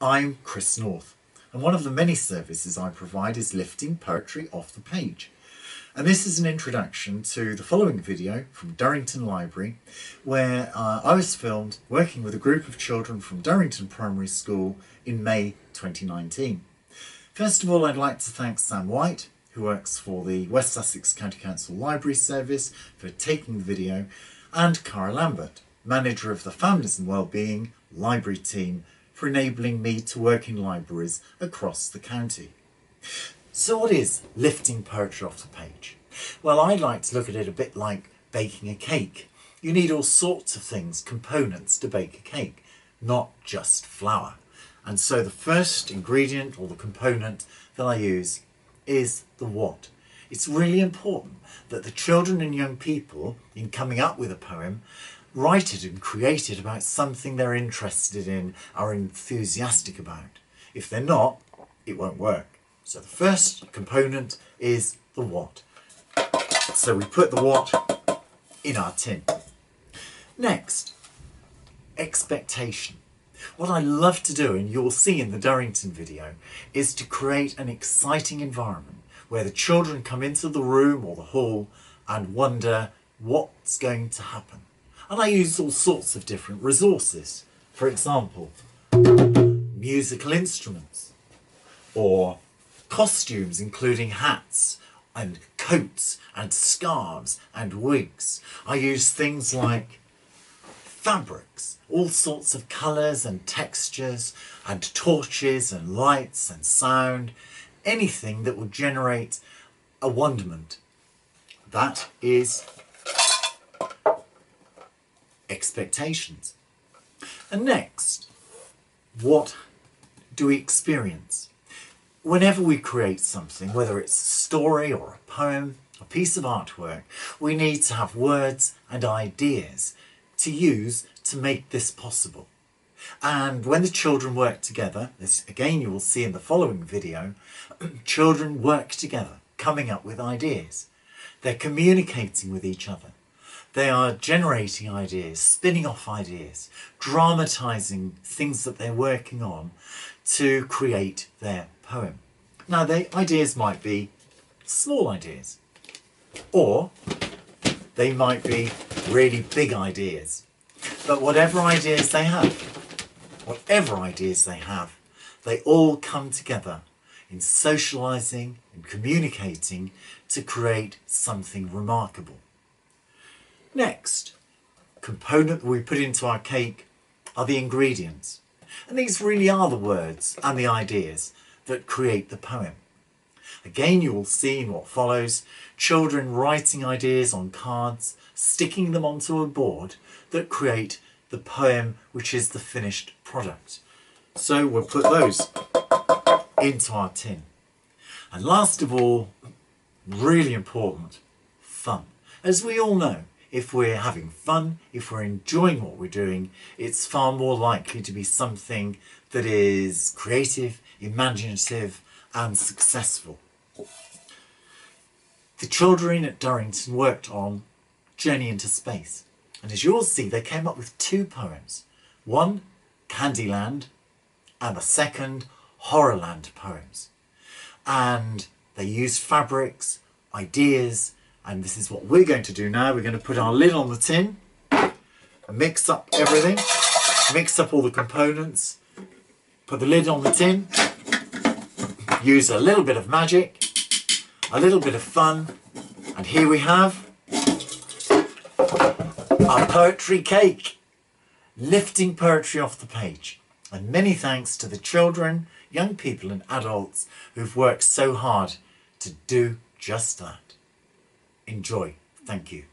I'm Chris North, and one of the many services I provide is lifting poetry off the page. And this is an introduction to the following video from Durrington Library, where I was filmed working with a group of children from Durrington Primary School in May 2019. First of all, I'd like to thank Sam White, who works for the West Sussex County Council Library Service, for taking the video, and Cara Lambert, manager of the Families and Wellbeing Library team, for enabling me to work in libraries across the county. So what is lifting poetry off the page? Well, I like to look at it a bit like baking a cake. You need all sorts of things, components, to bake a cake, not just flour. And so the first ingredient or the component that I use is the what. It's really important that the children and young people, in coming up with a poem, write it and create it about something they're interested in, are enthusiastic about. If they're not, it won't work. So the first component is the what. So we put the what in our tin. Next, expectation. What I love to do, and you'll see in the Durrington video, is to create an exciting environment where the children come into the room or the hall and wonder what's going to happen. And I use all sorts of different resources. For example, musical instruments, or costumes including hats and coats and scarves and wigs. I use things like fabrics, all sorts of colours and textures and torches and lights and sound, anything that will generate a wonderment. That is expectations. And next, what do we experience? Whenever we create something, whether it's a story or a poem, a piece of artwork, we need to have words and ideas to use to make this possible. And when the children work together, this again you will see in the following video, children work together, coming up with ideas. They're communicating with each other. They are generating ideas, spinning off ideas, dramatising things that they're working on to create their poem. Now, the ideas might be small ideas, or they might be really big ideas. But whatever ideas they have, they all come together in socialising and communicating to create something remarkable. Next, component that we put into our cake are the ingredients. And these really are the words and the ideas that create the poem. Again, you will see in what follows, children writing ideas on cards, sticking them onto a board that create the poem, which is the finished product. So we'll put those into our tin. And last of all, really important, fun. As we all know, if we're having fun, if we're enjoying what we're doing, it's far more likely to be something that is creative, imaginative and successful. The children at Durrington worked on Journey into Space, and as you'll see, they came up with two poems. One, Candyland, and the second, Horrorland poems. And they used fabrics, ideas, and this is what we're going to do now. We're going to put our lid on the tin, mix up everything, mix up all the components, put the lid on the tin, use a little bit of magic, a little bit of fun, and here we have our poetry cake, lifting poetry off the page. And many thanks to the children, young people and adults who've worked so hard to do just that. Enjoy. Thank you.